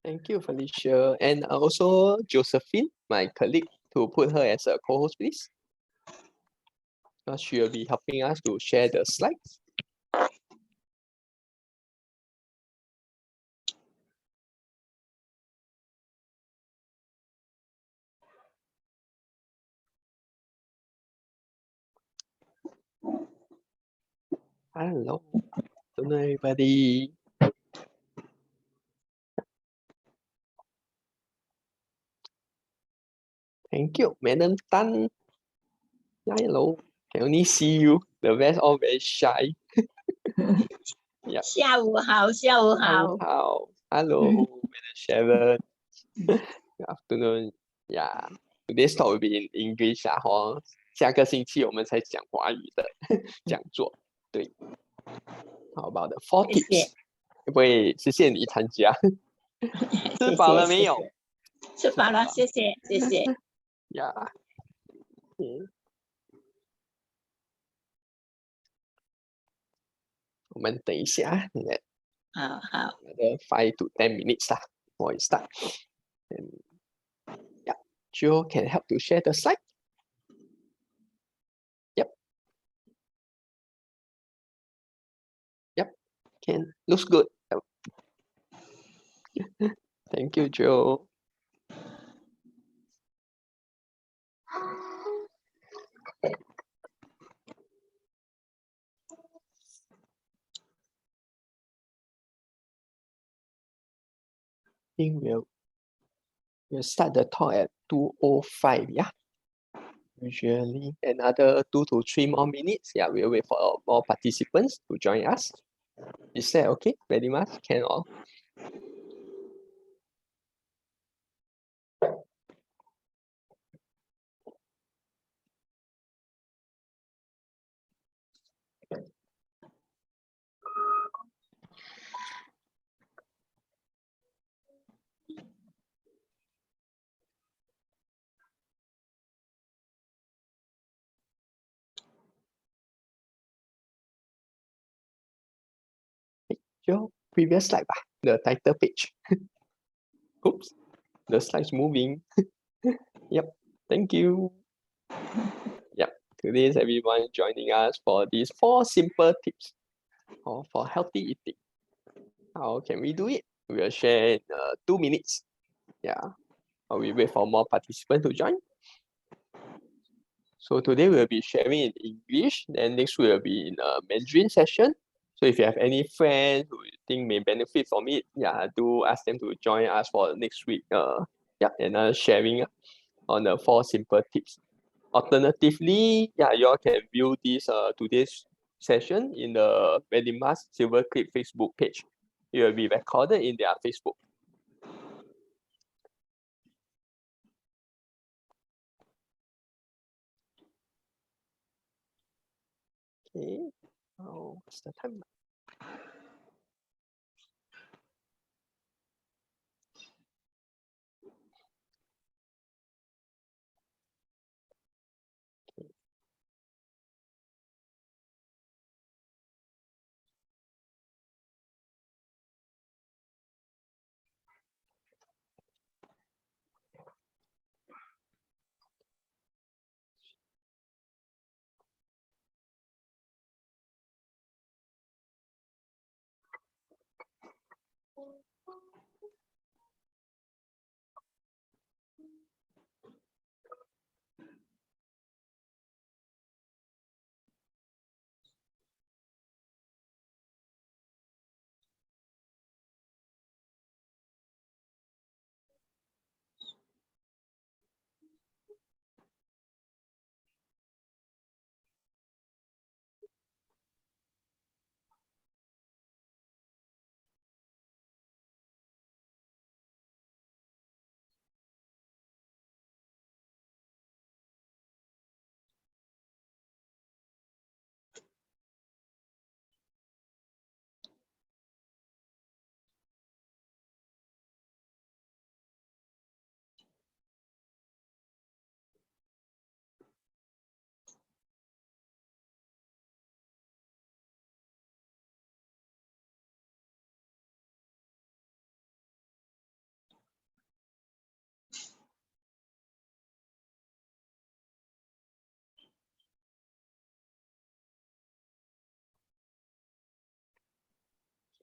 Thank you, Felicia. And also Josephine, my colleague, to put her as a co-host, please. She will be helping us to share the slides. Hello, everybody. Thank you, Madam Tan. Hello, can only see you. The rest all very shy. Yeah. 下午好，下午好。Hello, Madam Sharon. Good afternoon. Yeah, today's talk will be in English 下个星期我们才讲华语的讲座。对。How about the 4 tips？ 会不会谢谢你参加？吃饱了没有？吃饱了，谢谢，谢谢。呀，我们等一下，好。5 to 10 minutes 啦，before we start. And yeah, Joe can help to share the slide. Yep, can looks good. Thank you, Joe. I think we'll start the talk at 2:05, yeah. Usually another 2 to 3 more minutes. Yeah, we'll wait for more participants to join us. Is that okay? Very much? Can all? Your previous slide, the title page. Oops, the slide's moving. Yep, thank you. Yep, today is everyone joining us for these 4 simple tips for healthy eating. How can we do it? We will share in 2 minutes. Yeah, we wait for more participants to join. So today we'll be sharing in English, then next will be in a Mandarin session. So if you have any friends who you think may benefit from it, yeah, do ask them to join us for next week. Another sharing on the 4 simple tips. Alternatively, yeah, you all can view this today's session in the Vedimas Silver Clip Facebook page. It will be recorded in their Facebook. Okay, what's the time?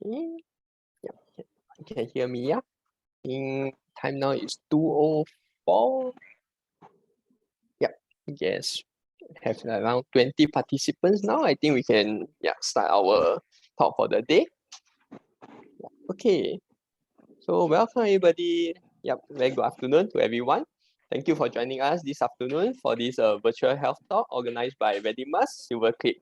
Okay. Yeah, you can hear me, yeah? Time now is 2:04. Yeah, yes. Have around 20 participants now. I think we can start our talk for the day. Okay. So welcome everybody. Very good afternoon to everyone. Thank you for joining us this afternoon for this virtual health talk organized by Vedimas Silvercliff.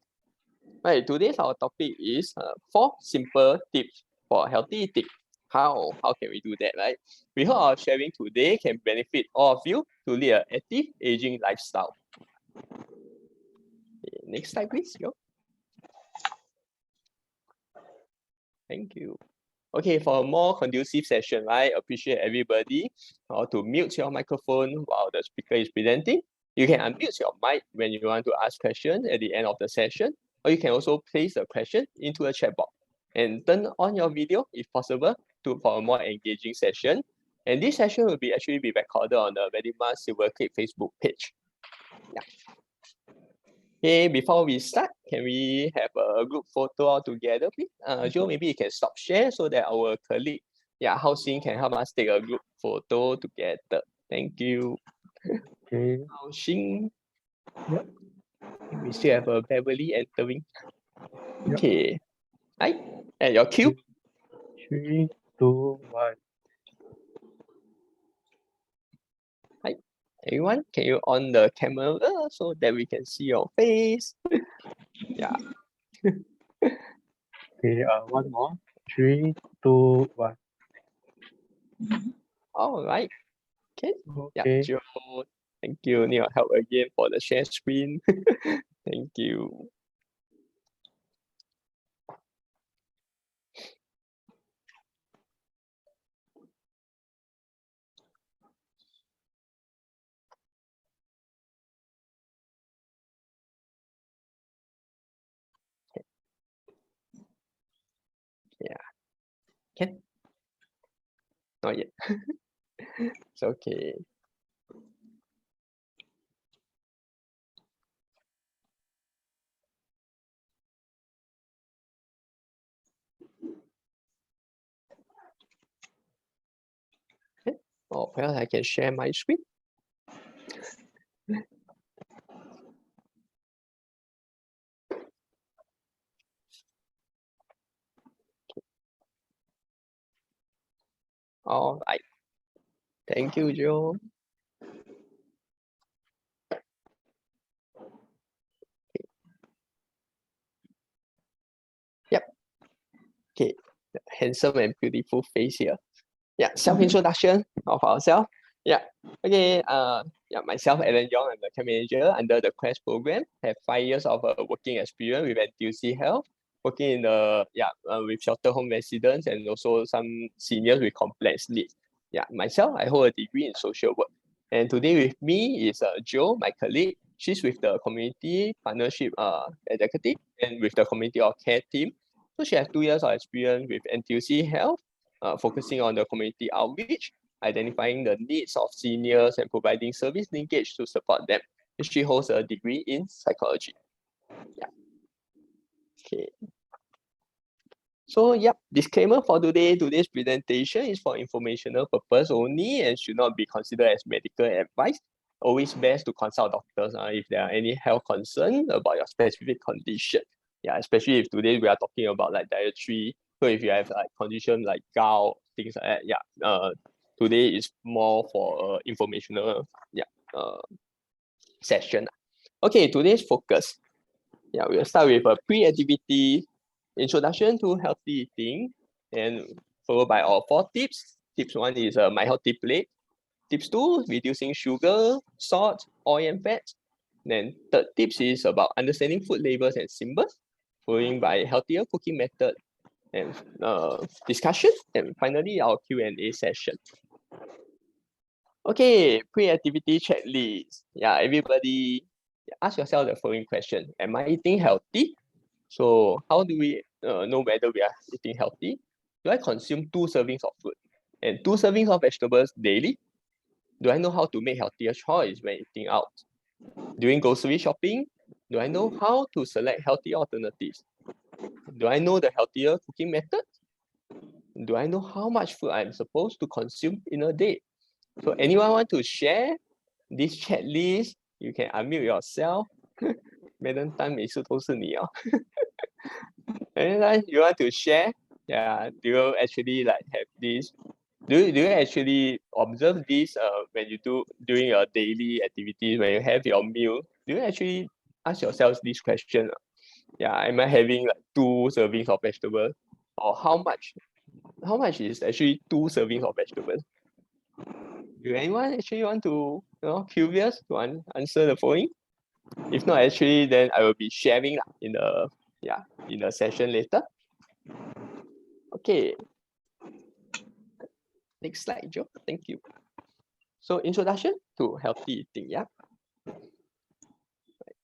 Right, today's our topic is 4 simple tips for healthy eating. How can we do that, right? We hope our sharing today can benefit all of you to lead an active aging lifestyle. Okay, next slide, please. Yo. Thank you. Okay, for a more conducive session, right? Appreciate everybody to mute your microphone while the speaker is presenting. You can unmute your mic when you want to ask questions at the end of the session, or you can also place the question into a chat box and turn on your video if possible for a more engaging session. And this session will actually be recorded on the Vedimas Silvercliff Facebook page. Yeah. Okay, before we start, can we have a group photo all together, please? Joe, maybe you can stop share so that our colleague, Hao Xin, can help us take a group photo together. Thank you. Okay. Hao Xin. Yep. We still have Beverly entering. Yep. Okay. Hi. And your cue. 3, 2, 1. Hi. Everyone, can you on the camera so that we can see your face? Yeah. Okay, one more. 3, 2, 1. All right. Okay. Okay. Yeah, Joe. Thank you. Need your help again for the share screen. Thank you. Yeah. Can? Not yet. It's okay. Okay. Oh, well, I can share my screen. All right. Thank you, Joe. Yep. Okay. The handsome and beautiful face here. Yeah. Self-introduction of ourselves. Yeah. Okay. Myself, Alan Yong, I'm the camp manager under the Quest program. Have 5 years of working experience with NTUC Health, working in the with shelter home residents and also some seniors with complex needs. Yeah. Myself, I hold a degree in social work. And today with me is Jo, my colleague. She's with the community partnership executive and with the community of care team. So she has 2 years of experience with NTUC Health, focusing on the community outreach, identifying the needs of seniors and providing service linkage to support them. She holds a degree in psychology. Yeah. Okay. So disclaimer for today's presentation is for informational purpose only and should not be considered as medical advice. Always best to consult doctors if there are any health concerns about your specific condition. Yeah, especially if today we are talking about like dietary. So if you have like condition like gout, things like that, today is more for informational session. Okay, today's focus. Yeah, we'll start with a pre-activity introduction to healthy eating, and followed by our 4 tips. Tips 1 is my healthy plate. Tips 2, reducing sugar, salt, oil, and fats. Then third tips is about understanding food labels and symbols, following by healthier cooking method and discussion, and finally our Q&A session. Okay, pre-activity checklist. Yeah, everybody ask yourself the following question. Am I eating healthy? So how do we know whether we are eating healthy? Do I consume 2 servings of food and 2 servings of vegetables daily? Do I know how to make healthier choice when eating out? During grocery shopping, do I know how to select healthy alternatives? Do I know the healthier cooking method? Do I know how much food I'm supposed to consume in a day? So anyone want to share this checklist? You can unmute yourself. Madam Tan 每次都是你哦。Anyone you want to share? Yeah, do you actually like have this? Do you actually observe this when you during your daily activities, when you have your meal? Do you actually ask yourselves this question? Yeah, am I having like 2 servings of vegetables? Or how much is actually 2 servings of vegetables? Do anyone actually want to, curious to answer the following? If not, actually, then I will be sharing in the session later. Okay. Next slide, Joe. Thank you. So introduction to healthy eating, yeah. Right.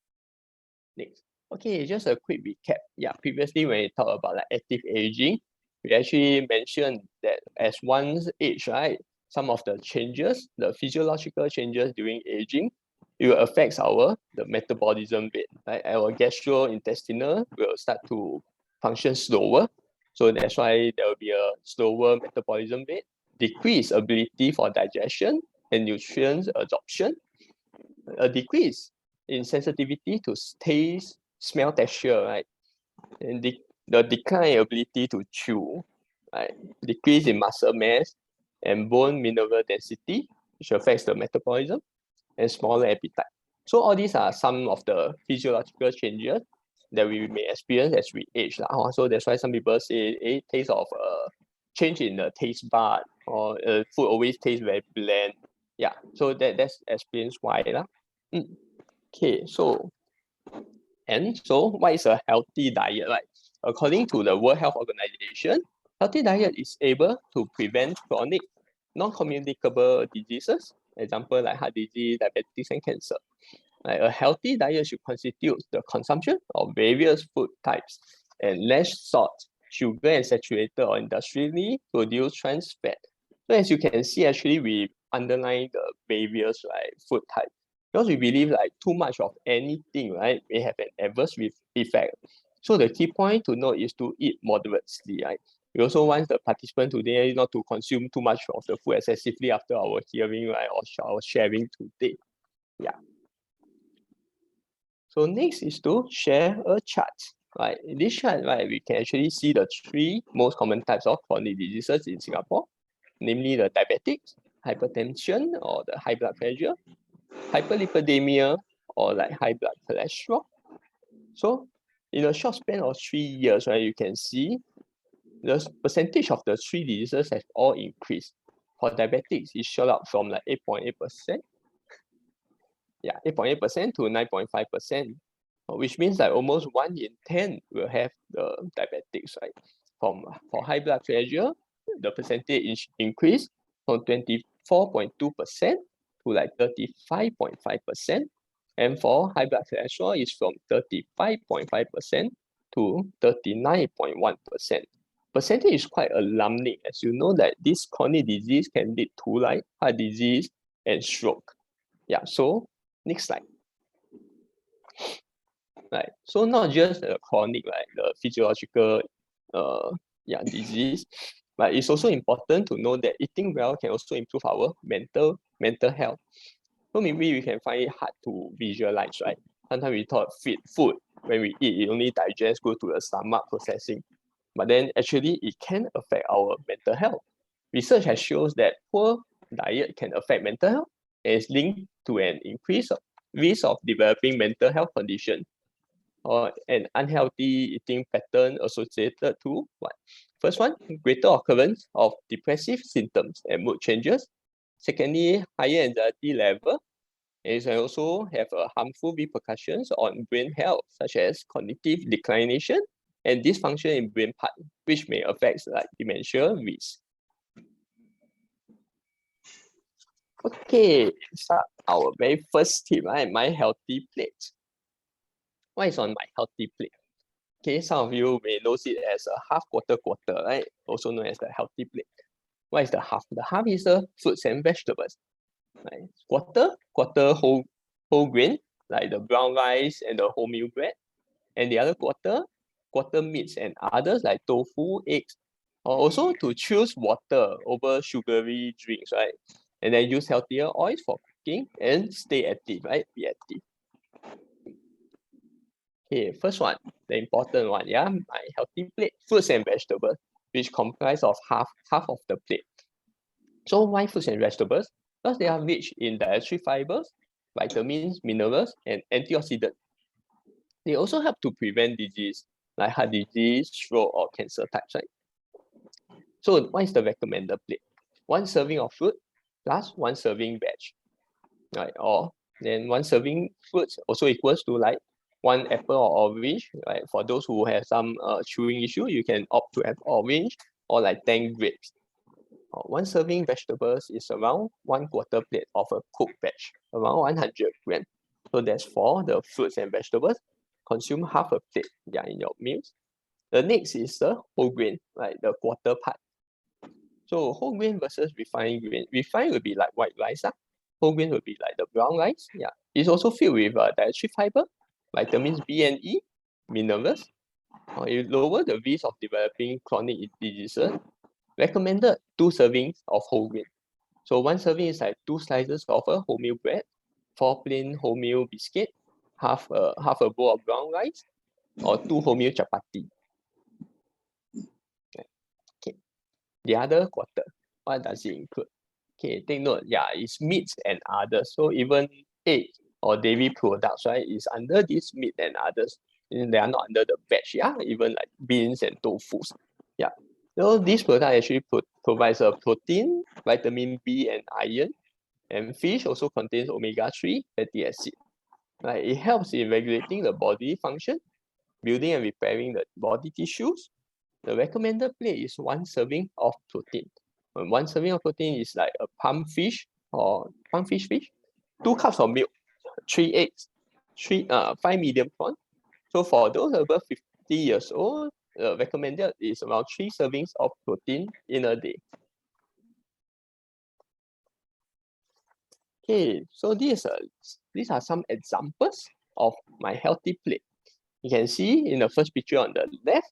Next. Okay, just a quick recap. Yeah, previously when we talked about like active aging, we actually mentioned that as one's age, right, some of the changes, the physiological changes during aging, it will affect the metabolism rate. Right? Our gastrointestinal will start to function slower. So that's why there will be a slower metabolism rate, decreased ability for digestion and nutrients absorption, a decrease in sensitivity to taste, smell, texture, right? And the decline ability to chew, right? Decrease in muscle mass and bone mineral density, which affects the metabolism, and smaller appetite. So all these are some of the physiological changes that we may experience as we age. So that's why some people say a taste of change in the taste bud, or food always tastes very bland. Yeah, so that's explains why. Okay, so what is a healthy diet, right? According to the World Health Organization, healthy diet is able to prevent chronic non-communicable diseases, example like heart disease, diabetes, and cancer. Like a healthy diet should constitute the consumption of various food types and less salt, sugar, and saturated or industrially produced trans fat. So as you can see, actually we underline the various food types, because we believe like too much of anything, right, may have an adverse effect. So the key point to note is to eat moderately, right? We also want the participant today not to consume too much of the food excessively after our hearing, right, or our sharing today. Yeah. So next is to share a chart. Right, in this chart, right, we can actually see the 3 most common types of chronic diseases in Singapore, namely the diabetics, hypertension or the high blood pressure, hyperlipidemia or like high blood cholesterol. So in a short span of 3 years, right, you can see the percentage of the 3 diseases have all increased. For diabetics, it shot up from like 8.8%. Yeah, 8.8% to 9.5%, which means that almost 1 in 10 will have the diabetics, right? For high blood pressure, the percentage increased from 24.2% to like 35.5%. And for high blood cholesterol, it's from 35.5% to 39.1%. Percentage is quite alarming, as you know that this chronic disease can lead to like heart disease and stroke. Yeah, so next slide. Right, so not just the chronic, like the physiological disease, but it's also important to know that eating well can also improve our mental health. So maybe we can find it hard to visualize, right? Sometimes we thought food, when we eat, it only digests, go to the stomach processing. But then actually it can affect our mental health. Research has shown that poor diet can affect mental health and is linked to an increased risk of developing mental health condition, or an unhealthy eating pattern associated to what? First one, greater occurrence of depressive symptoms and mood changes. Secondly, higher anxiety level. And it can also have harmful repercussions on brain health, such as cognitive declination and dysfunction in brain part, which may affect like dementia risk. Okay, so our very first tip, right? My healthy plate. What is on my healthy plate? Okay, some of you may know it as a half quarter, right? Also known as the healthy plate. What is the half? The half is the fruits and vegetables. Right? Quarter whole grain, like the brown rice and the wholemeal bread. And the other quarter meats and others like tofu, eggs, Also to choose water over sugary drinks, right? And then use healthier oils for cooking and stay active, right? Be active. Okay, first one, the important one, yeah, my healthy plate, fruits and vegetables, which comprise of half of the plate. So why fruits and vegetables? Because they are rich in dietary fibers, vitamins, minerals, and antioxidants. They also help to prevent disease like heart disease, stroke, or cancer types, right? So what is the recommended plate? 1 serving of fruit plus 1 serving veg, right? Or then 1 serving fruits also equals to like 1 apple or orange, right? For those who have some chewing issue, you can opt to have orange or like 10 grapes. 1 serving vegetables is around 1/4 plate of a cooked veg, around 100 grams. So that's for the fruits and vegetables. Consume half a plate, yeah, in your meals. The next is the whole grain, right? The quarter part. So whole grain versus refined grain. Refined will be like white rice. Whole grain will be like the brown rice. Yeah. It's also filled with dietary fiber, vitamins B and E, minerals. It lower the risk of developing chronic diseases. Recommended 2 servings of whole grain. So 1 serving is like 2 slices of a wholemeal bread, 4 plain wholemeal biscuit, half a bowl of brown rice, or 2 wholemeal chapati. Okay. The other quarter, what does it include? Okay, take note, yeah, it's meats and others. So even egg or dairy products, right, is under this meat and others. And they are not under the veg, yeah, even like beans and tofu. Yeah. So this product actually provides a protein, vitamin B and iron, and fish also contains omega-3 fatty acid. Right? It helps in regulating the body function, building and repairing the body tissues. The recommended plate is 1 serving of protein. 1 serving of protein is like a pump fish or pump fish, 2 cups of milk, 3 eggs, 5 medium prawns. So for those above 50 years old, recommended is around 3 servings of protein in a day. Okay, so these are some examples of my healthy plate. You can see in the first picture on the left,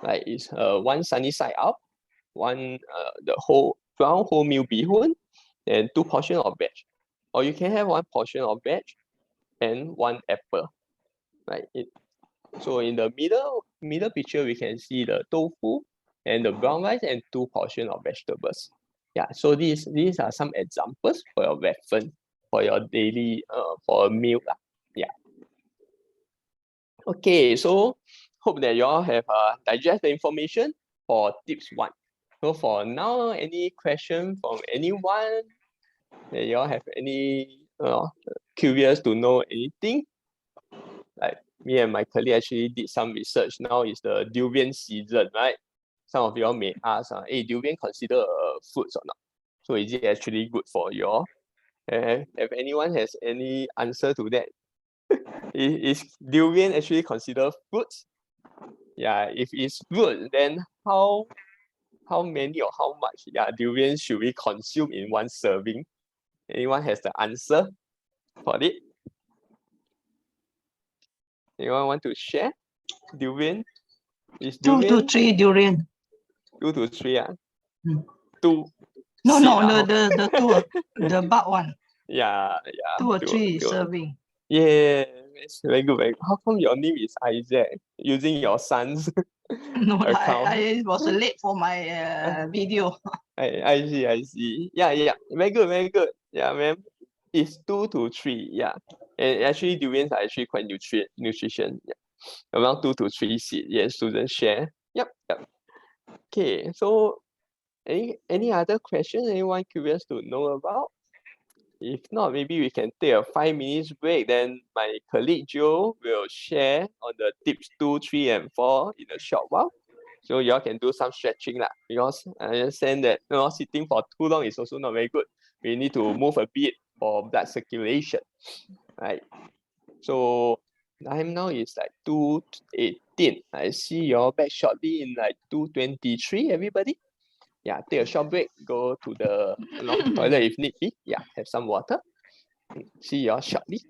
like it's 1 sunny side up, 1 the whole brown wholemeal bihun, and 2 portions of veg. Or you can have 1 portion of veg and 1 apple. Right? So in the middle picture, we can see the tofu and the brown rice and 2 portions of vegetables. Yeah, so these are some examples for your reference for your daily for a meal. Yeah. Okay, so hope that you all have digest the information for tips 1. So for now, any question from anyone that you all have any curious to know anything? Like me and my colleague actually did some research. Now is the durian season, right? Some of you all may ask, hey, durian consider fruits or not? So is it actually good for you all? If anyone has any answer to that, is durian actually considered fruits? Yeah, if it's fruit, then how many or how much durian should we consume in 1 serving? Anyone has the answer for it? Anyone want to share? Durian? Is 2 to 3 durian. 2 to 3, 2. 2. No, the 2, the bulk one. Yeah. 2 or 3 serving. Yeah, very good, very good. How come your name is Isaac? Using your son's No, account? I was late for my video. I see. Yeah. Very good, very good. Yeah, ma'am. It's 2 to 3. Yeah. And actually, durians are actually quite nutrition. Yeah. Around 2 to 3 seeds. Yes, students share. Yep. Okay, so any other questions anyone curious to know about? If not, maybe we can take a 5 minutes break. Then my colleague Joe will share on the tips 2, 3, and 4 in a short while. So y'all can do some stretching lah. Because I understand that sitting for too long is also not very good. We need to move a bit for blood circulation, right? So time now is like 2:18. I see y'all back shortly in like 2:23. Everybody. Yeah, take a short break, go to the toilet if need be. Yeah, have some water. See you all shortly.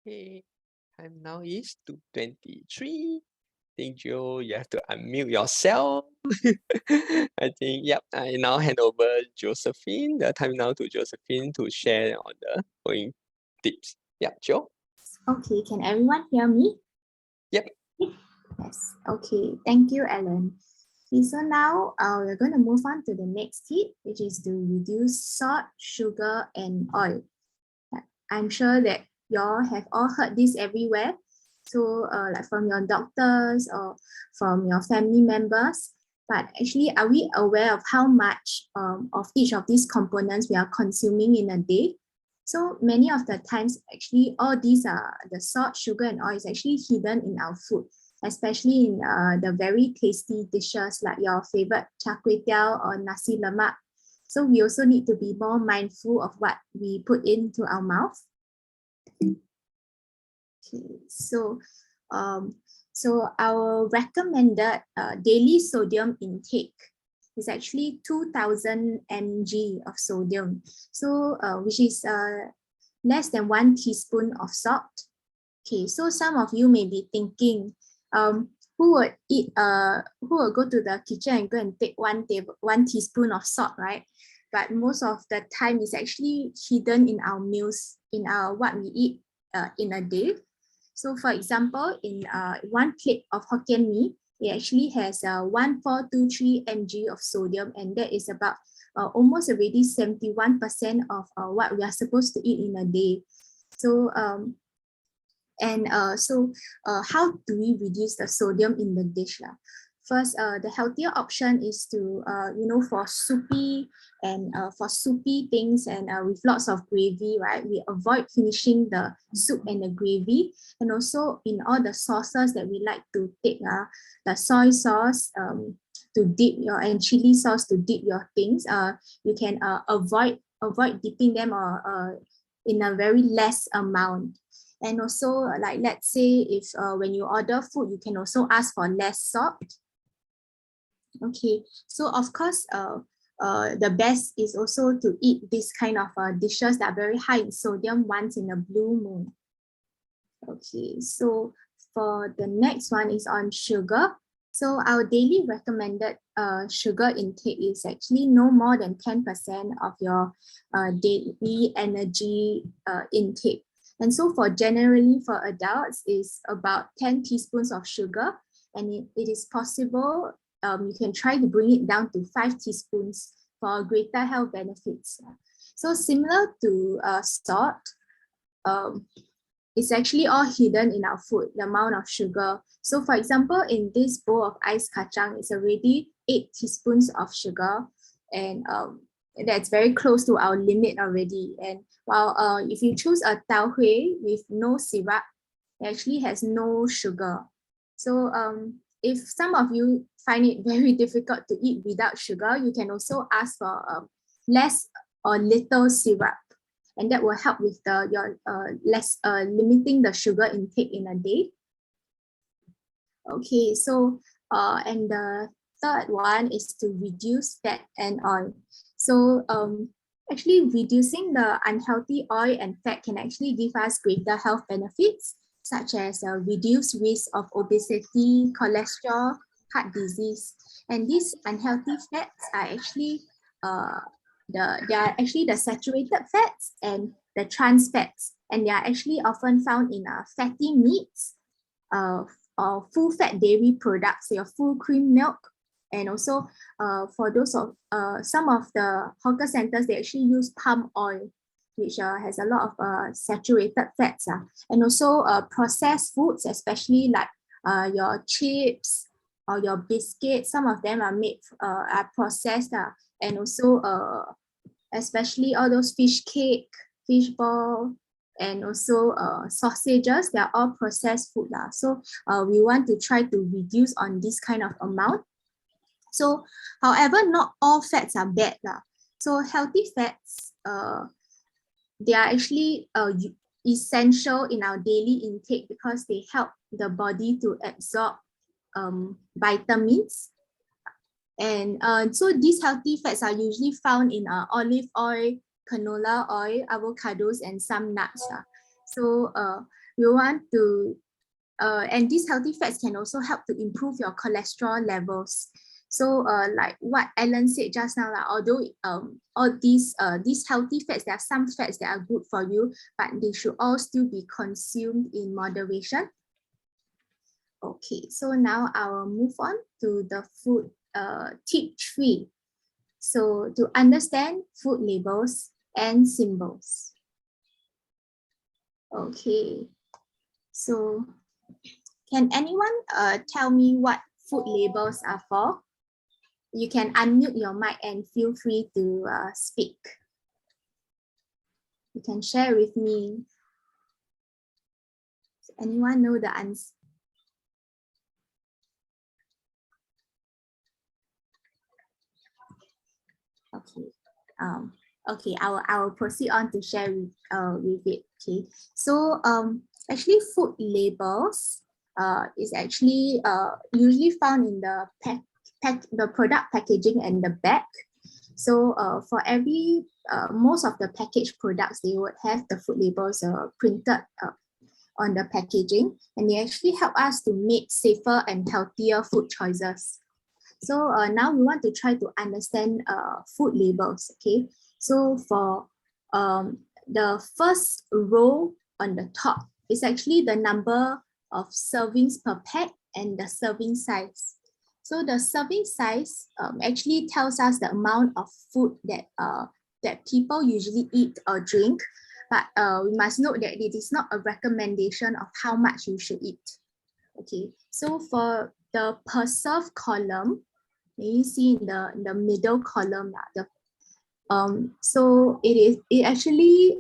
Okay, time now is 2:23. Think Joe, you have to unmute yourself. I think, yep, I now hand over Josephine. The time now to Josephine to share on the following tips. Yeah, Joe? Okay, can everyone hear me? Yep. Yes, okay, thank you, Alan. Okay, so now we're going to move on to the next tip, which is to reduce salt, sugar, and oil. I'm sure that you all have all heard this everywhere. So like from your doctors or from your family members. But actually, are we aware of how much of each of these components we are consuming in a day? So many of the times, actually, all these are the salt, sugar, and oil is actually hidden in our food, especially in the very tasty dishes like your favorite char kway teow or nasi lemak. So we also need to be more mindful of what we put into our mouth. Okay, so our recommended daily sodium intake is actually 2000 mg of sodium. So which is less than 1 teaspoon of salt. Okay, so some of you may be thinking, who would go to the kitchen and go and take 1 teaspoon of salt, right? But most of the time it's actually hidden in our meals, in our what we eat in a day. So for example, in 1 plate of Hokkien mee, it actually has 1423 mg of sodium, and that is about almost already 71% of what we are supposed to eat in a day. So how do we reduce the sodium in the dish? First, the healthier option is to, for soupy things and with lots of gravy, right? We avoid finishing the soup and the gravy. And also in all the sauces that we like to take, the soy sauce to dip your, and chili sauce to dip your things, you can avoid dipping them in a very less amount. And also, like, let's say if when you order food, you can also ask for less salt. Okay, so of course, the best is also to eat this kind of dishes that are very high in sodium once in a blue moon. Okay, so for the next one is on sugar. So our daily recommended sugar intake is actually no more than 10% of your daily energy intake. And so generally for adults is about 10 teaspoons of sugar, and it is possible you can try to bring it down to 5 teaspoons for greater health benefits. So similar to salt, it's actually all hidden in our food, the amount of sugar. So for example, in this bowl of ice kacang, it's already 8 teaspoons of sugar, and that's very close to our limit already. And while if you choose a tau hui with no syrup, it actually has no sugar. So if some of you find it very difficult to eat without sugar, you can also ask for less or little syrup, and that will help with limiting the sugar intake in a day. Okay, so and the third one is to reduce fat and oil. So actually reducing the unhealthy oil and fat can actually give us greater health benefits, such as a reduced risk of obesity, cholesterol, heart disease. And these unhealthy fats are actually they are actually the saturated fats and the trans fats, and they are actually often found in fatty meats, or full fat dairy products, your full cream milk, and also for those of some of the hawker centers, they actually use palm oil, which has a lot of saturated fats, and also processed foods, especially like your chips or your biscuits. Some of them are made are processed, and also especially all those fish cake, fish ball, and also sausages. They are all processed food. So we want to try to reduce on this kind of amount. So however, not all fats are bad. So healthy fats, they are actually essential in our daily intake because they help the body to absorb vitamins. And so these healthy fats are usually found in olive oil, canola oil, avocados, and some nuts. So we want to, and these healthy fats can also help to improve your cholesterol levels. So like what Alan said just now, although all these healthy fats, there are some fats that are good for you, but they should all still be consumed in moderation. Okay, so now I will move on to the food tip 3. So to understand food labels and symbols. Okay, so can anyone tell me what food labels are for? You can unmute your mic and feel free to speak. You can share with me. Does anyone know the answer? Okay. Okay, I will proceed on to share with it. Okay. So actually food labels is actually usually found in the product packaging and the back. So for every most of the packaged products, they would have the food labels printed on the packaging, and they actually help us to make safer and healthier food choices. So now we want to try to understand food labels. Okay, so for the first row on the top is actually the number of servings per pack and the serving size. So the serving size actually tells us the amount of food that that people usually eat or drink, but we must note that it is not a recommendation of how much you should eat. Okay, so for the per serve column, you see in the middle column, so it actually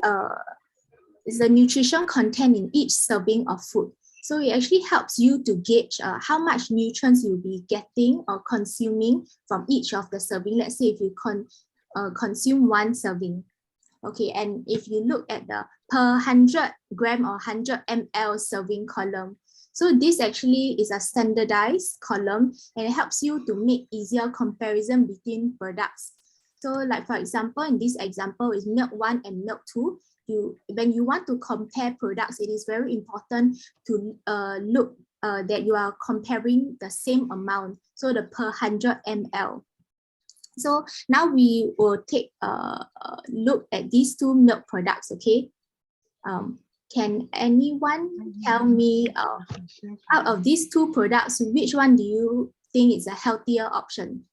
is the nutrition content in each serving of food. So it actually helps you to gauge how much nutrients you'll be getting or consuming from each of the serving. Let's say if you consume 1 serving. Okay, and if you look at the per 100 gram or 100 ml serving column, so this actually is a standardized column, and it helps you to make easier comparison between products. So like for example, in this example is milk 1 and milk 2. When you want to compare products, it is very important to look that you are comparing the same amount, so the per 100 ml. So now we will take a look at these 2 milk products, okay? Can anyone tell me out of these 2 products, which one do you think is a healthier option?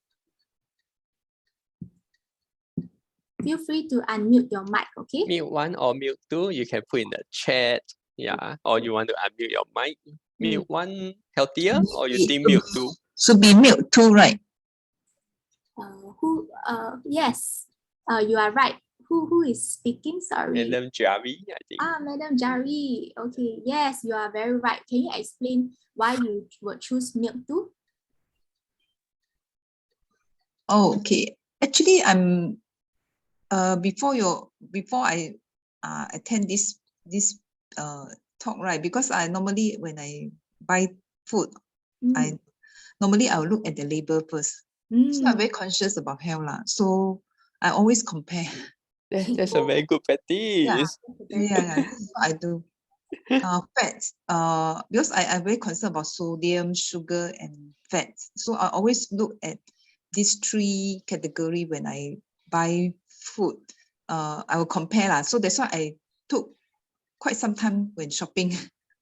Feel free to unmute your mic, okay? Milk 1 or milk 2, you can put in the chat. Yeah, or you want to unmute your mic. Milk 1 healthier, or you think milk 2? Should be milk 2, right? Yes, you are right. Who is speaking? Sorry. Madam Javi, I think. Madam Jari. Okay, yes, you are very right. Can you explain why you would choose milk 2? Oh, okay. Actually, I'm before I attend this talk, right? Because I normally when I buy food, I will look at the label first. So I'm very conscious about health lah. So I always compare. That's a very good practice. Yeah, that's what I do. Fats, because I'm very concerned about sodium, sugar, and fats. So I always look at these 3 categories when I buy food. I will compare lah. So that's why I took quite some time when shopping.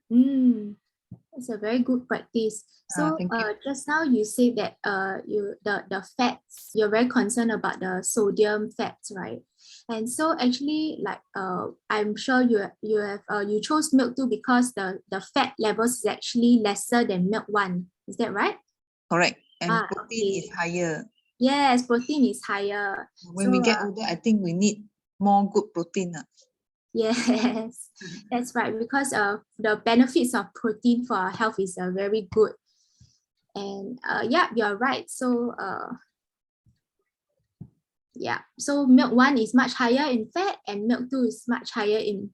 That's a very good practice. So just now you said that the fats, you're very concerned about the sodium fats, right? And so actually, like I'm sure you chose milk 2 because the fat levels is actually lesser than milk 1. Is that right? Correct. And protein is higher. Yes, protein is higher. When we get older, I think we need more good protein. Yes, that's right, because the benefits of protein for our health is very good. And yeah, you're right. So yeah, so milk 1 is much higher in fat and milk 2 is much higher in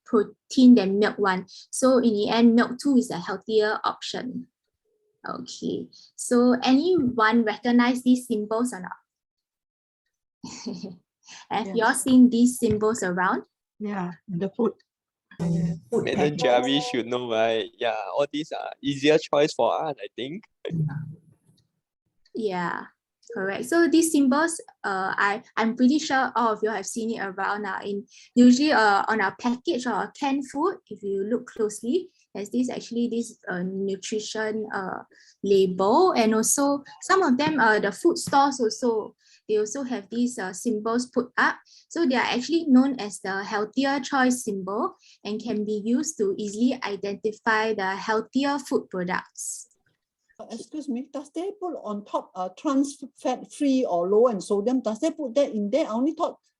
protein than milk 1. So in the end, milk 2 is a healthier option. Okay, so anyone recognize these symbols or not? Have you all seen these symbols around? Yeah, the food. Food Madam packet. Javi should know, right? Yeah, all these are easier choice for us, I think. Yeah, correct. So these symbols, I'm pretty sure all of you have seen it around now. Usually on our package or canned food, if you look closely, there's this nutrition label, and also some of them the food stores also, they also have these symbols put up. So they are actually known as the healthier choice symbol and can be used to easily identify the healthier food products. Excuse me, does they put on top trans fat free or low in sodium? Does they put that in there? I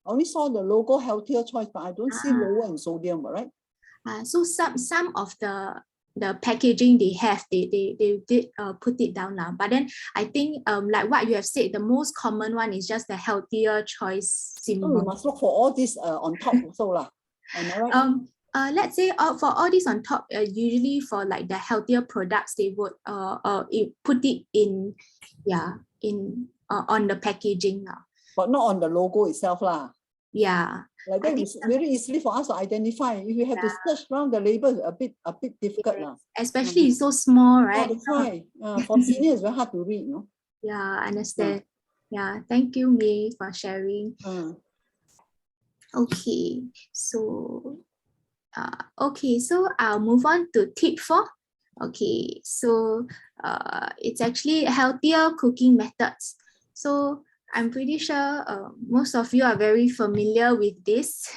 only saw the logo healthier choice, but I don't see lower in sodium, right? So some of the packaging they did put it down now, but then I think like what you have said, the most common one is just the healthier choice symbol. So we must look for all this on top also lah. Am I right? Let's say for all this on top, usually for like the healthier products, they would put it in on the packaging now. But not on the logo itself lah. Yeah. Like that is very easily for us to identify. If you have to search around the label, a bit difficult lah. Especially it's so small, right? Yeah, that's why. For seniors, it's very hard to read, no? Yeah, I understand. Yeah, thank you, May, for sharing. Okay, so I'll move on to tip 4. Okay, so it's actually healthier cooking methods. So I'm pretty sure most of you are very familiar with this.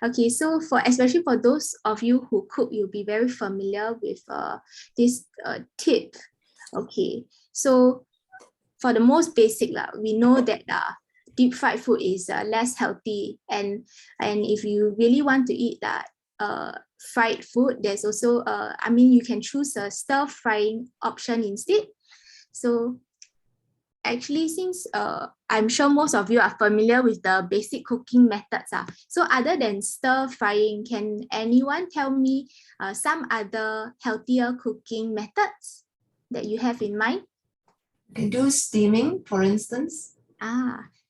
Okay, so especially for those of you who cook, you'll be very familiar with this tip. Okay, so for the most basic, we know that deep fried food is less healthy, and if you really want to eat that fried food, there's also you can choose a stir frying option instead. So actually, since I'm sure most of you are familiar with the basic cooking methods, so other than stir frying, can anyone tell me some other healthier cooking methods that you have in mind? You can do steaming, for instance.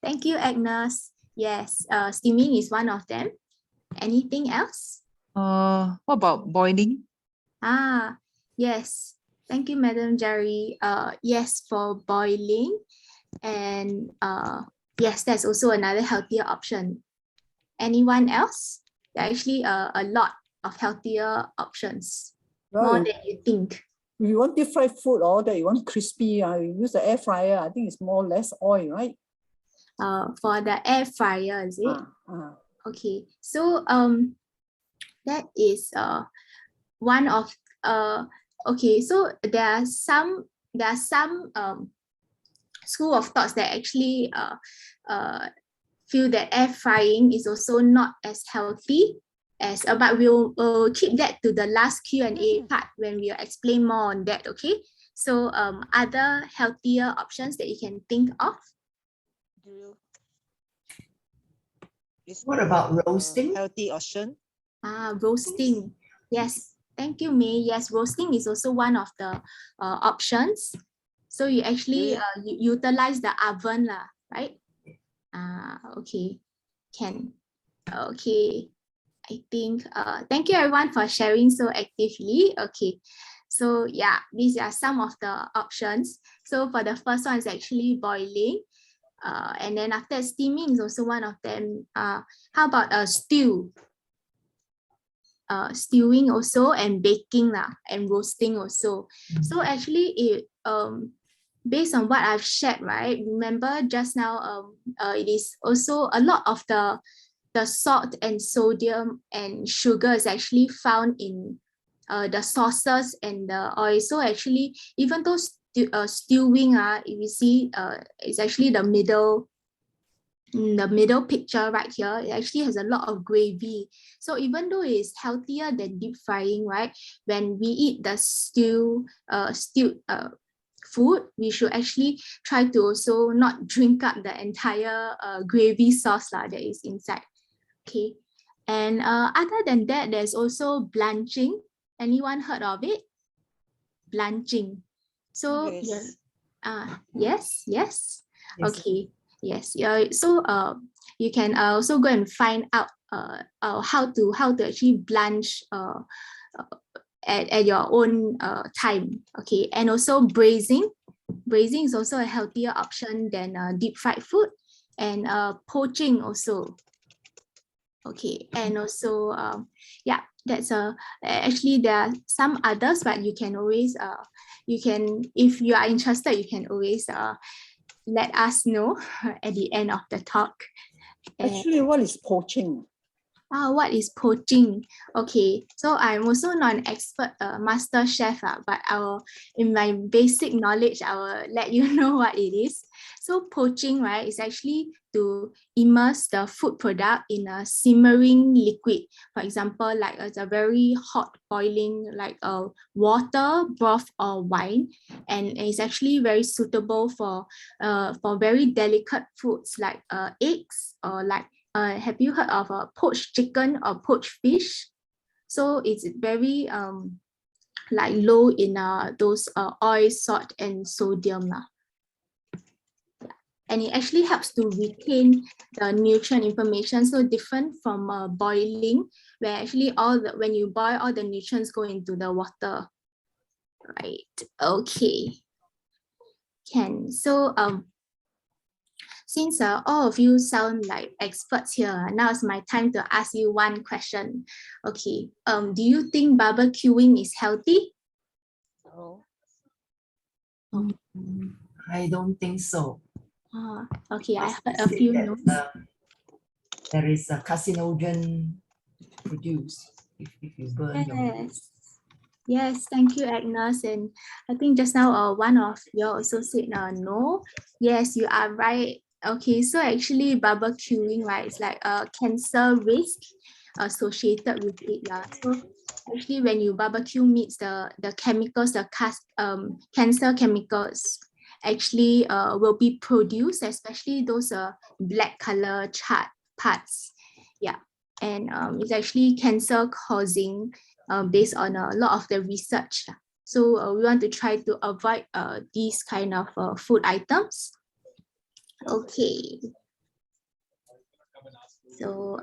Thank you, Agnes. Yes, steaming is one of them. Anything else? What about boiling? Yes. Thank you, Madam Jerry. Yes, for boiling. And yes, that's also another healthier option. Anyone else? There are actually a lot of healthier options, more than you think. If you want deep fried food or that you want crispy, you use the air fryer. I think it's more or less oil, right? For the air fryer, is it? Okay, so that is one of okay, so there are some school of thoughts that actually feel that air frying is also not as healthy as but we'll keep that to the last Q&A part when we'll explain more on that. Okay, so other healthier options that you can think of. What about roasting? Healthy option. Roasting. Yes, thank you, May. Yes, roasting is also one of the options. So you actually utilize the oven, right? Okay, can. Okay, I think, thank you everyone for sharing so actively. Okay, so yeah, these are some of the options. So for the first one is actually boiling. And then after steaming is also one of them. How about a stew? Stewing also, and baking and roasting also. So actually it based on what I've shared, right? Remember just now it is also a lot of the salt and sodium and sugar is actually found in the sauces and the oil. So actually, even though stewing, if you see, it's actually the middle picture right here, it actually has a lot of gravy. So even though it's healthier than deep frying, right? When we eat the stewed food, we should actually try to also not drink up the entire gravy sauce that is inside. Okay, and other than that, there's also blanching. Anyone heard of it? Blanching. So yes. Yes. Okay. Yes, yeah. So you can also go and find out how to actually blanch at your own time. Okay, and also braising. Braising is also a healthier option than deep fried food, and poaching also. Okay, and also yeah, that's actually there are some others, but you can always if you are interested, you can always let us know at the end of the talk. Actually, what is poaching? What is poaching? Okay, so I'm also not an expert master chef, but in my basic knowledge, I will let you know what it is. So poaching, right, is actually to immerse the food product in a simmering liquid. For example, like it's a very hot boiling, like water, broth, or wine, and it's actually very suitable for very delicate foods like eggs or like. Have you heard of poached chicken or poached fish? So it's very like low in those oil, salt, and sodium. And it actually helps to retain the nutrient information. So different from boiling, where actually when you boil, all the nutrients go into the water. Right. Okay. So since all of you sound like experts here, now it's my time to ask you one question. Okay, do you think barbecuing is healthy? I don't think so. Okay, I heard a Said few that, notes. there is a carcinogen produced if you burn your meat. Yes, thank you, Agnes. And I think just now one of you also said no. Yes, you are right. Okay, so actually barbecuing, right, it's like a cancer risk associated with it. So actually when you barbecue meats, the chemicals, the cancer chemicals actually will be produced, especially those black color charred parts. Yeah, and it's actually cancer causing based on a lot of the research. So we want to try to avoid these kind of food items. Okay. So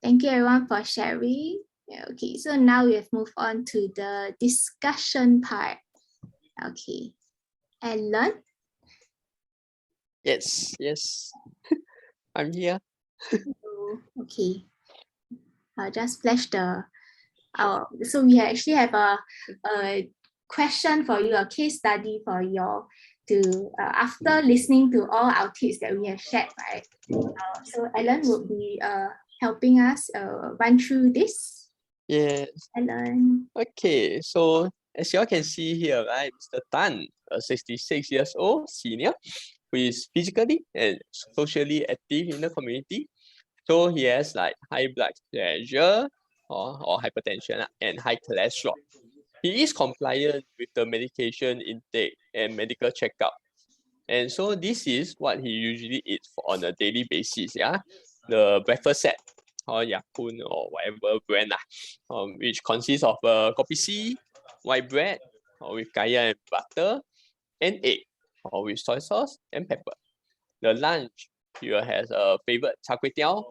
thank you everyone for sharing. Okay, so now we have moved on to the discussion part. Okay, Alan. Yes. I'm here. Okay. I'll just flash the. So we actually have a question for you, a case study for you to after listening to all our tips that we have shared, right? So Alan will be helping us run through this. Yes. Alan. Okay, so as you all can see here, right, Mr. Tan, a 66 years old senior, who is physically and socially active in the community. So he has like high blood pressure or hypertension and high cholesterol. He is compliant with the medication intake and medical checkup. And so this is what he usually eats on a daily basis, yeah. The breakfast set or Yakun or whatever brand, which consists of kopi C, white bread, or with kaya and butter, and egg, or with soy sauce and pepper. The lunch, he will have a favorite char kway teow,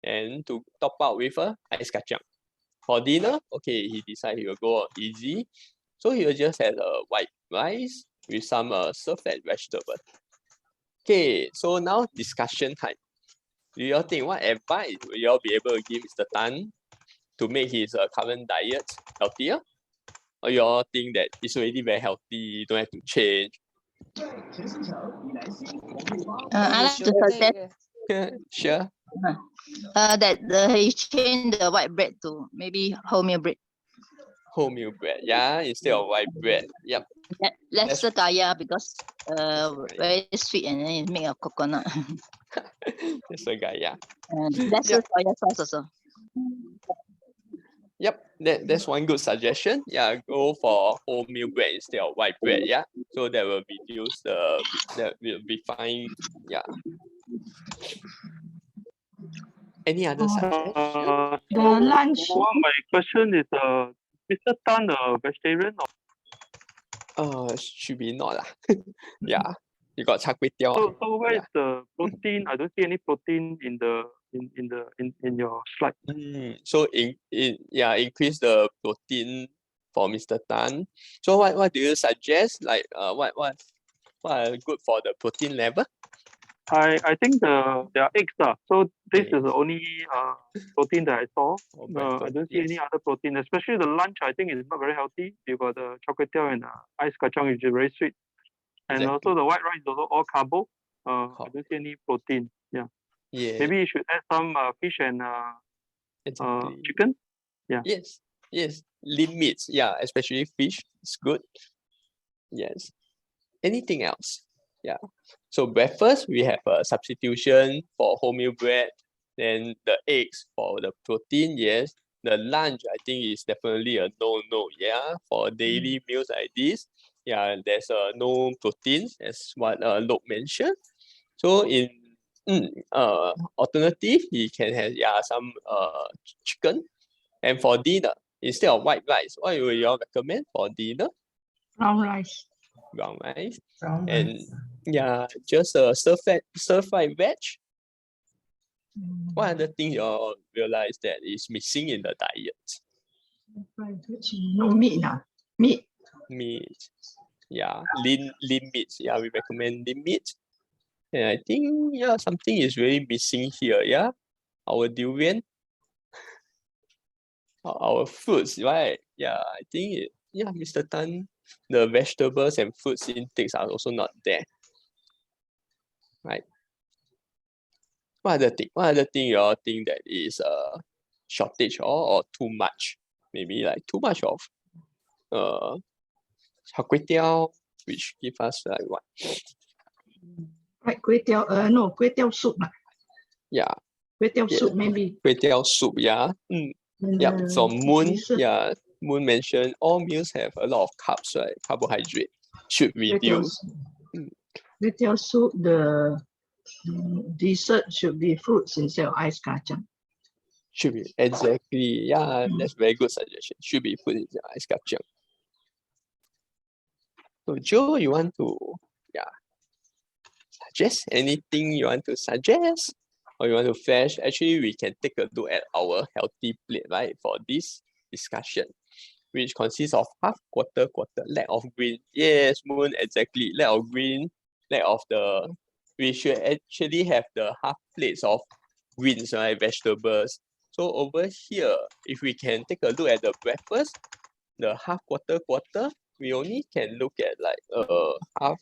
and to top up with a ice kacang. For dinner, okay, he decided he will go easy, so he will just have a white rice with some stir-fried vegetable. Okay, so now discussion time. Do you all think what advice will you all be able to give Mr. Tan to make his current diet healthier? Or you all think that it's already very healthy, don't have to change? I like to suggest Sure. that he change the white bread to maybe wholemeal bread. Wholemeal bread, yeah, instead of white bread. Yep. Lesser kaya because very sweet and then it's made of coconut. That's the guy, yeah. And lesser soya sauce also. Yep, that's one good suggestion. Yeah, go for wholemeal bread instead of white bread. Yeah, so that will reduce that will be fine. Yeah. Any other suggestion? The lunch. My question is, Mr. Tan a vegetarian or? Should be not lah. Yeah. You got char kway teow. So where Yeah. is the protein? I don't see any protein in your slide. So increase the protein for Mr. Tan. So what do you suggest? Like what are good for the protein level? I think there are eggs. So this is Eggs. the only protein that I saw. Oh, I don't see any other protein, especially the lunch. I think is not very healthy. You got the char kway teow and ice kacang, which is very sweet. And also the white rice is also all carbo. I don't see any protein. Yeah. Maybe you should add some fish and chicken. Yeah. Yes. Lean meats. Yeah, especially fish is good. Yes. Anything else? Yeah. So breakfast, we have a substitution for wholemeal bread. Then the eggs for the protein, yes. The lunch, I think, is definitely a no. Yeah, for daily meals like this, yeah, there's no proteins, as what Lok mentioned. So in alternative, you can have some chicken. And for dinner, instead of white rice, what will you all recommend for dinner? Brown rice. Brown rice. Brown And rice. just a stir-fried veg. What other thing you all realize that is missing in the diet? No meat. Meat. Meat. Yeah, lean meats. Yeah, we recommend lean meat. And I think something is really missing here. Yeah, our durian, our fruits, right? Yeah, I think Mr. Tan, the vegetables and fruits intakes are also not there. Right. What other thing you all think that is a shortage or too much? Maybe like too much of char kway teow, which give us like what? Right, kway teow, no, kway teow soup. Yeah. Kway teow soup maybe. Kway teow soup, yeah. From Moon, Moon mentioned all meals have a lot of carbs, right? Carbohydrate should reduce. Kway teow soup, the dessert should be fruits instead of ice kacang. Should be, exactly. Yeah, that's very good suggestion. Should be put in the ice kacang. So Joe, you want to suggest anything you want to suggest? Or you want to flash? Actually, we can take a look at our healthy plate, right, for this discussion, which consists of half, quarter, lack of green. Yes, Moon, exactly. Lack of green, lack of we should actually have the half plates of greens, right, vegetables. So over here, if we can take a look at the breakfast, the half, quarter, we only can look at like half.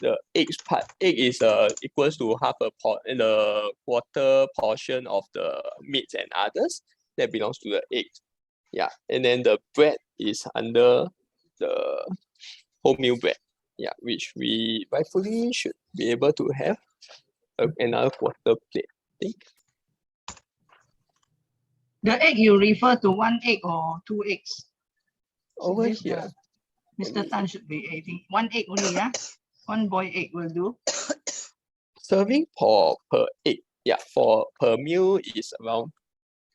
The eggs part, egg is equals to half a pot and the quarter portion of the meats and others that belongs to the eggs. Yeah, and then the bread is under the wholemeal bread. Yeah, which we rightfully should be able to have another quarter plate. I think. The egg you refer to one egg or two eggs? Over here. Mr. Tan should be eating one egg only, yeah? One boiled egg will do. Serving per egg, yeah, for per meal is around,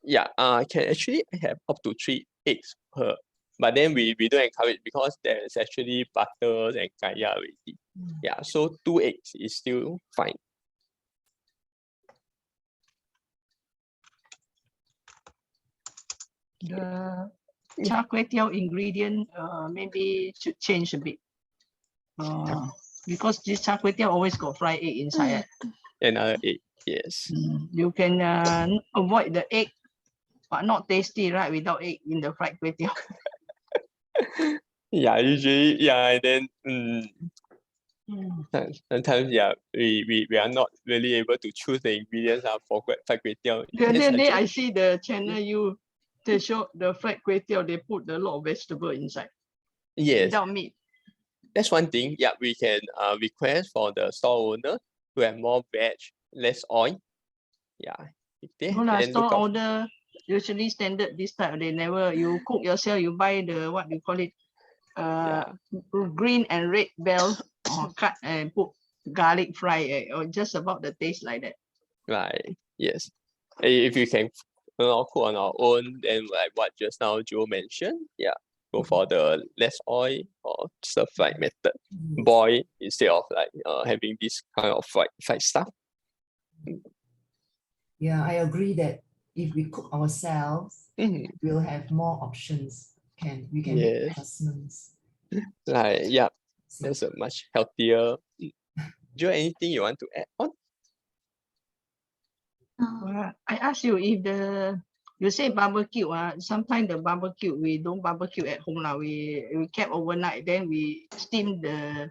can actually have up to 3 eggs per, but then we don't encourage because there is actually butter and kaya already. Yeah, so 2 eggs is still fine. The char kway teow ingredient maybe should change a bit. Because this char kway teow always got fried egg inside. Another egg, yes. You can avoid the egg, but not tasty, right? Without egg in the fried kway teow. Yeah, usually, and then sometimes we are not really able to choose the ingredients for fried kway teow. The other day I see the channel they show the fried kway teow, they put a lot of vegetable inside. Yes. Without meat. That's one thing. Yeah, we can request for the store owner to have more veg, less oil. Yeah. If they store order usually standard this type. They never, you cook yourself, you buy the what you call it, green and red bell or cut and put garlic fry or just about the taste like that. Right. Yes. If you can cook on our own, then like what just now Joe mentioned, go for the less oil or stir-fried method. Boil instead of like having this kind of fried stuff. Yeah, I agree that if we cook ourselves, we'll have more options. We can make adjustments. Like, yeah, that's a much healthier. Joe, anything you want to add on? I ask you if you say barbecue, sometimes the barbecue, we don't barbecue at home. We kept overnight, then we steam the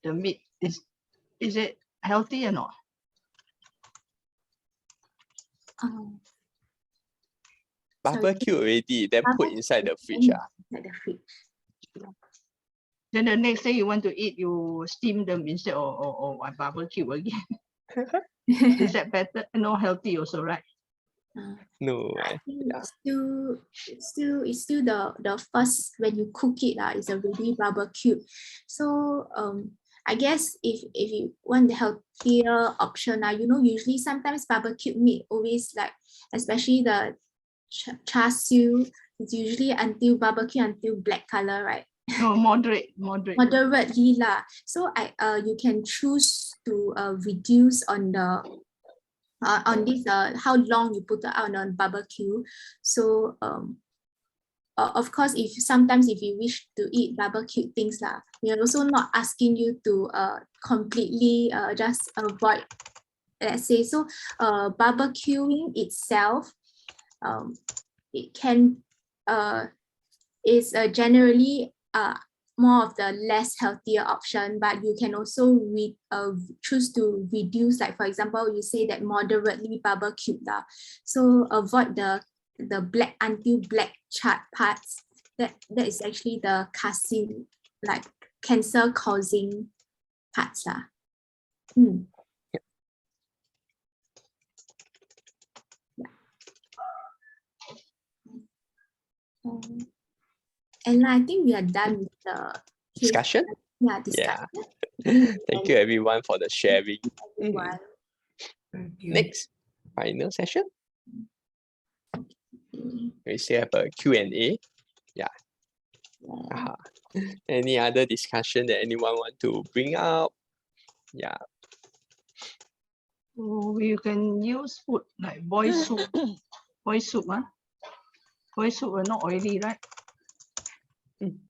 meat. Is it healthy or not? Barbecue already, then put inside the fridge. Inside the fridge. Then the next day you want to eat, you steam them instead or barbecue again. Is that better? No, healthy also, right? No, I think it's still the first when you cook it is already barbecued. So I guess if you want the healthier option, usually sometimes barbecued meat always like, especially the char siu, it's usually barbecue until black color, right? No, Moderately lah. So you can choose to reduce on the on this how long you put it out on barbecue. So of course, sometimes if you wish to eat barbecue things we are also not asking you to completely just avoid, let's say. So barbecuing itself, it can is generally more of the less healthier option, but you can also choose to reduce, like for example, you say that moderately barbecued. So avoid the black until black charred parts. That is actually the like cancer causing parts. And I think we are done with the discussion. Discussion. Thank you everyone for the sharing. Thank you. Next, final session. We still have a Q&A. Any other discussion that anyone want to bring up? You can use food like boiled soup. Boiled soup, boiled soup are not oily, right?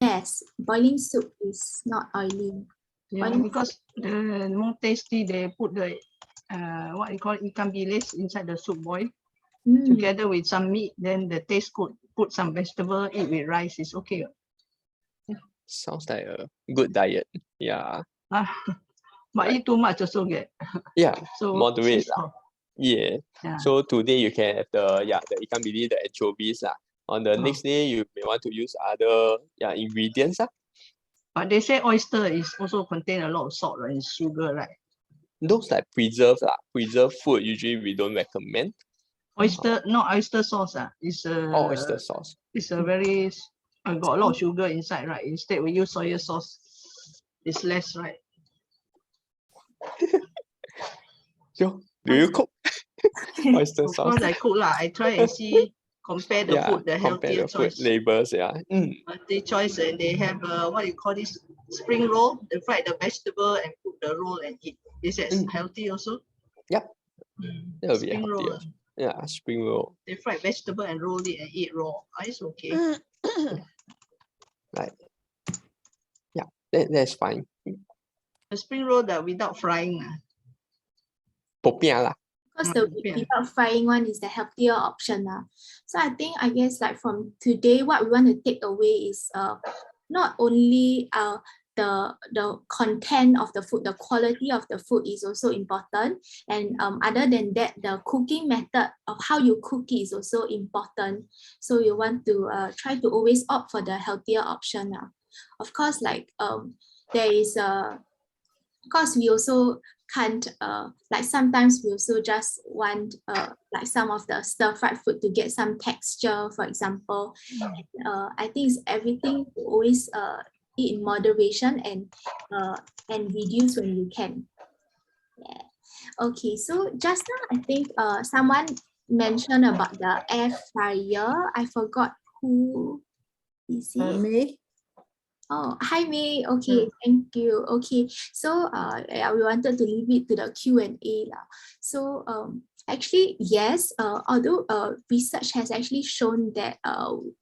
Yes, boiling soup is not oily. Yeah, because the more tasty, they put the what you call ikan bilis inside the soup boil together with some meat. Then the taste good. Put some vegetable, eat with rice is okay. Sounds like a good diet. Yeah. But eat too much also get. So moderate. So today you can have the ikan bilis, the anchovies. On the next day, you may want to use other ingredients. But they say oyster is also contain a lot of salt and sugar, right? Those like preserved food, usually we don't recommend. Oyster, not oyster sauce. It's oyster sauce. It's a very got a lot of sugar inside, right? Instead we use soy sauce. It's less, right? So, do you cook oyster sauce? Of course I cook lah. I try and see, compare the food, the healthier choice. Food labels, Healthy choice, and they have what you call this spring roll. They fry the vegetable and put the roll and eat. Is that healthy also? Yep. That'll be spring roll. Spring roll. They fry vegetable and roll it and eat raw. It's okay. Right. Yeah, that's fine. The spring roll that without frying. Popiah lah. Because the without frying one is the healthier option. So I guess like from today, what we want to take away is not only the content of the food, the quality of the food is also important. And other than that, the cooking method of how you cook it is also important. So you want to try to always opt for the healthier option. Of course, like there is of course we also can't like sometimes we also just want like some of the stir-fried food to get some texture, for example. I think it's everything to always eat in moderation and reduce when you can. Okay, so just now I think someone mentioned about the air fryer. I forgot who Easy. May. Oh, hi May. Okay, thank you. Okay, so yeah, we wanted to leave it to the Q&A lah. So actually, yes, although research has actually shown that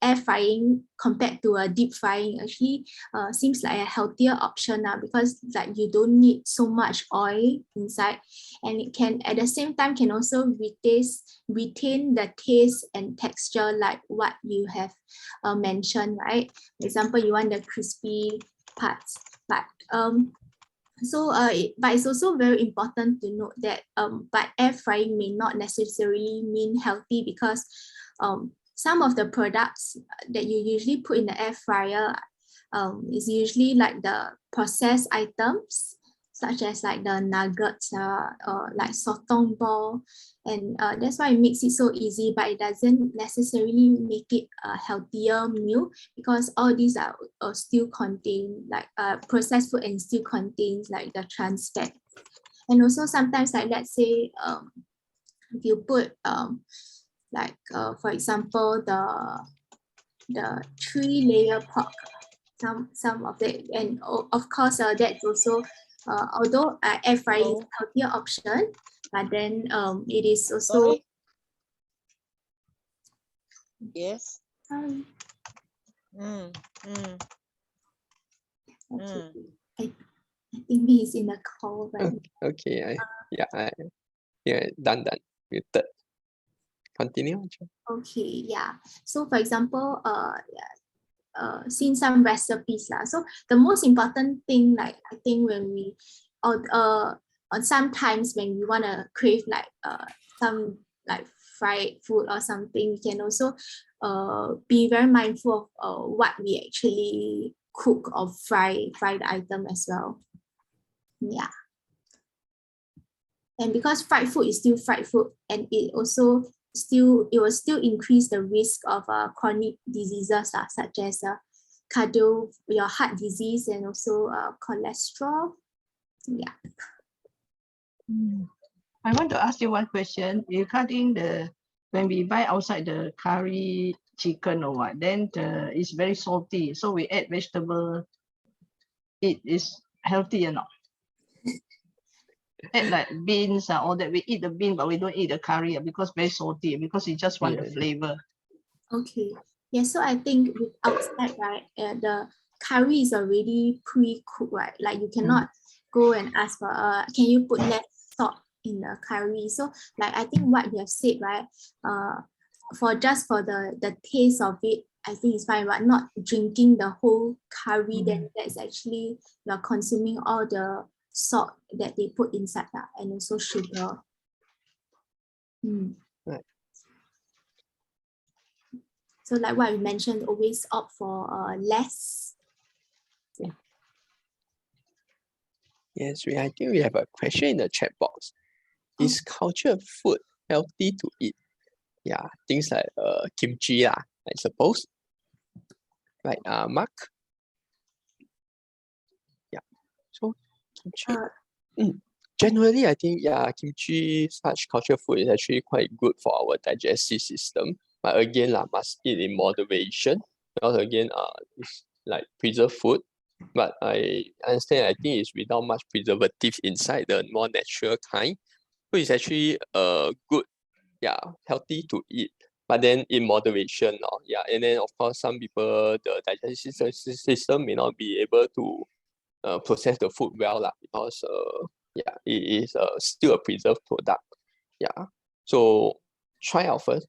air frying compared to deep frying actually seems like a healthier option now, because like you don't need so much oil inside, and it can at the same time can also retain the taste and texture like what you have mentioned, right? For example, you want the crispy parts, but but it's also very important to note that but air frying may not necessarily mean healthy, because some of the products that you usually put in the air fryer is usually like the processed items, such as like the nuggets or like sotong ball, and that's why it makes it so easy, but it doesn't necessarily make it a healthier meal, because all these are still contain like processed food and still contains like the trans fat. And also sometimes, like let's say if you put for example the 3-layer pork, some of it, and of course that's also although air frying is a healthier option, but then it is also. Sorry? Yes. Okay. I think he's in the call, but Okay, done. Muted. Continue. okay, yeah. So for example, seen some recipes lah. So the most important thing, like I think when we sometimes when we want to crave like some like fried food or something, we can also be very mindful of what we actually cook or fry the item as well. Yeah. And because fried food is still fried food, and it will still increase the risk of chronic diseases such as your heart disease, and also cholesterol. Yeah. I want to ask you one question regarding when we buy outside the curry chicken or what, then it's very salty, so we add vegetable. It is healthy or not? Add like beans all that, we eat the bean, but we don't eat the curry because very salty, because we just want the flavor. Okay. Yeah, so I think with outside, right, the curry is already pre-cooked, right? Like you cannot go and ask for can you put less salt in the curry? So like I think what you have said, right, for the taste of it, I think it's fine, but not drinking the whole curry, then that's actually you're consuming all the salt that they put inside that, and also sugar. Right. So like what we mentioned, always opt for less. Yeah. Yes, I think we have a question in the chat box. Is cultured food healthy to eat? Yeah, things like kimchi I suppose. Right, Mark? Yeah, so kimchi. Generally, I think, kimchi, such cultured food is actually quite good for our digestive system. But again, must eat in moderation. Because again, it's like preserved food. But I understand, I think it's without much preservative inside, the more natural kind. So it's actually good, healthy to eat. But then in moderation, and then of course some people, the digestive system may not be able to process the food well because it is still a preserved product. So try out first.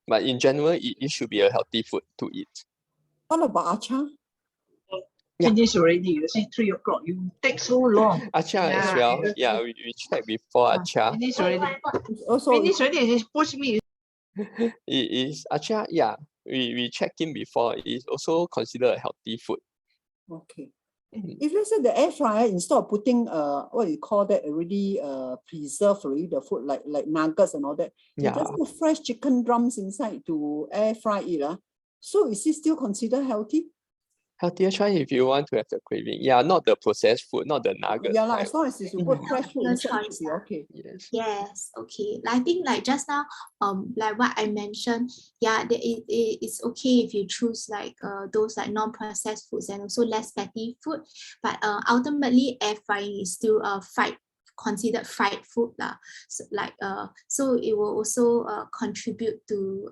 But in general, it should be a healthy food to eat. What about acha? Finish already. You say 3 o'clock. You take so long. Acha as well. We checked before acha. Finish already. Finish already. Just push me. It is acha. We checked in before. It is also considered a healthy food. Okay. If let's say the air fryer, instead of putting what you call that already preserved already the food like nuggets and all that, you just put fresh chicken drums inside to air fry it. So is it still considered healthy? Healthier choice if you want to have the craving. Yeah, not the processed food, not the nuggets. Yeah, as long as you put fresh food inside, should be okay. Yes. Yes, okay. I think like just now, like what I mentioned, yeah, it's okay if you choose like those like non-processed foods and also less fatty food. But ultimately, air frying is still considered fried food lah. So like so it will also contribute to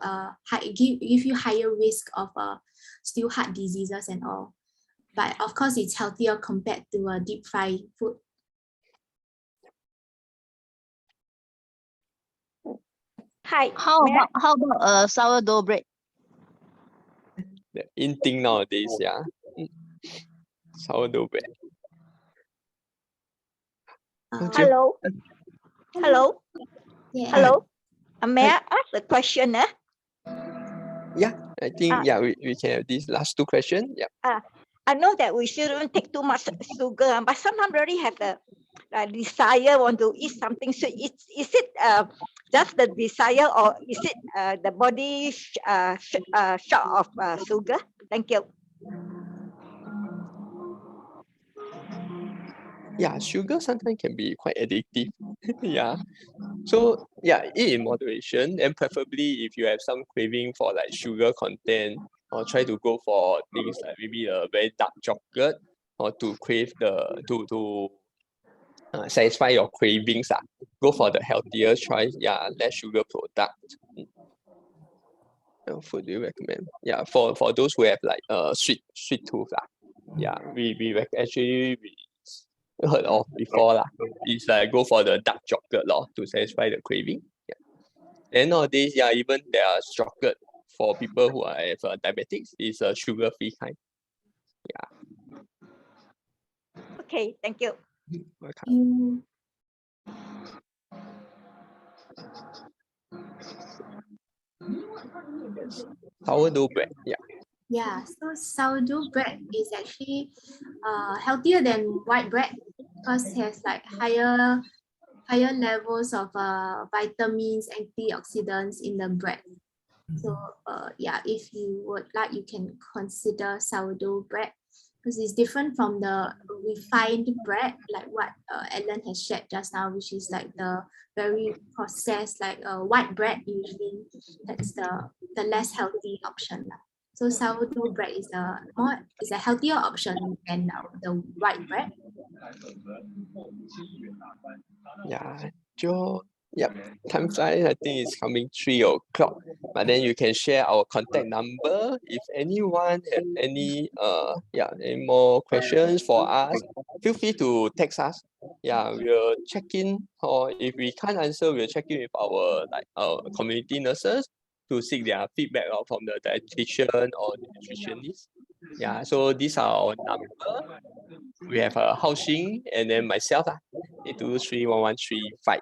give you higher risk of still heart diseases and all. But of course, it's healthier compared to deep fried food. Hi. How about sourdough bread? The in thing nowadays, yeah. Sourdough bread. Hello. Hello. Yeah. Hello. May I ask a question? Yeah, I think we can have these last two questions. Yeah. I know that we shouldn't take too much sugar, but sometimes really have a desire want to eat something sweet. Is it just the desire, or is it the body short of sugar? Thank you. Yeah, sugar sometimes can be quite addictive. Yeah. So yeah, eat in moderation, and preferably if you have some craving for like sugar content, or try to go for things like maybe a very dark chocolate, or to crave to satisfy your cravings. Go for the healthier choice. Yeah, less sugar product. What food do you recommend? Yeah, for those who have like sweet tooth. Yeah, we actually heard of before lah. It's like go for the dark chocolate to satisfy the craving. Yeah. And nowadays, yeah, even there are chocolate for people who have diabetics. It's a sugar-free kind. Yeah. Okay, thank you. Welcome. Sourdough bread. Yeah. Yeah, so sourdough bread is actually healthier than white bread because it has like higher levels of vitamins, antioxidants in the bread. So yeah, if you would like, you can consider sourdough bread because it's different from the refined bread, like what Ellen has shared just now, which is like the very processed, like white bread. Usually, that's the less healthy option. So sourdough bread is a healthier option than the white bread. Yeah, Joe. Yep. Time flies. I think it's coming 3 o'clock. But then you can share our contact number. If anyone have any more questions for us, feel free to text us. Yeah, we'll check in, or if we can't answer, we'll check in with our community nurses to seek their feedback from the dietitian or the nutritionist. Yeah, so these are our number. We have Hao Xing and then myself, 823-113-5.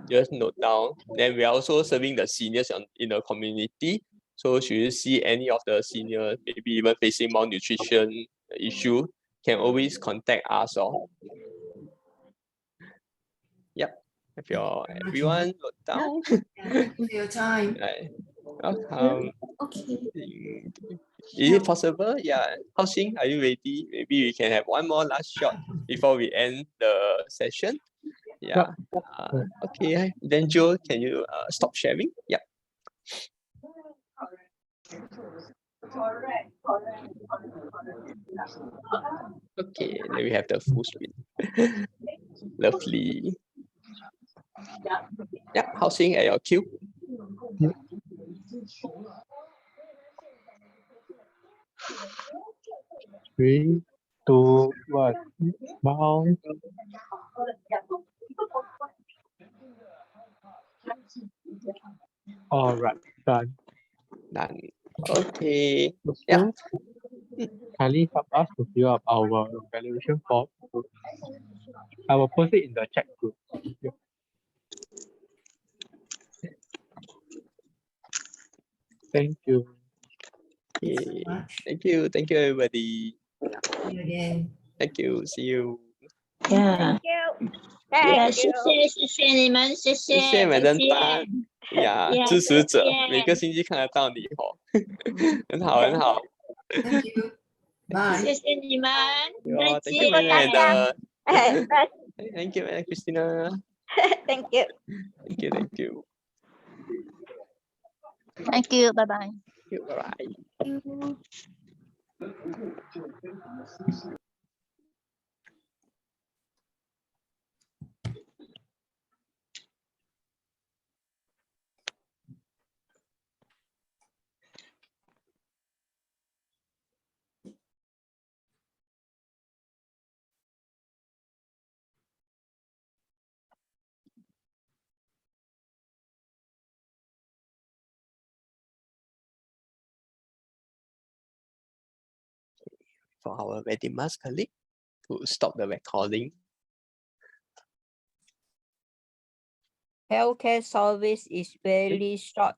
Just note down. Then we are also serving the seniors in the community. So should you see any of the seniors, maybe even facing malnutrition issue, can always contact us. Yep. Have everyone note down. Thank you for your time. Welcome. Okay. Is it possible? Yeah. Hao Xing, are you ready? Maybe we can have one more last shot before we end the session. Yeah. Okay. Then Joe, can you stop sharing? Yeah. Okay. Then we have the full screen. Lovely. Yeah. Hao Xing at your queue. Yep. Three, two, one. Bounce. All right, done. Done. Okay. So, Yeah. kindly help us to fill up our evaluation form. I will post it in the chat group. Yep. Thank you. Okay. Thank you. Thank you, everybody. See you again. Thank you. See you. Yeah. Thank you. 谢谢你们，谢谢，谢谢美登丹呀，支持者，每个星期看得到你很好很好。Thank you. Bye. 谢谢你们， Yeah, 再 thank you, 见。 Amanda. Bye. Thank you, Christina. Thank you. Thank you, thank you. Thank you. Bye bye. Thank you, bye. For our Vedimas colleague to stop the recording. Healthcare service is very short.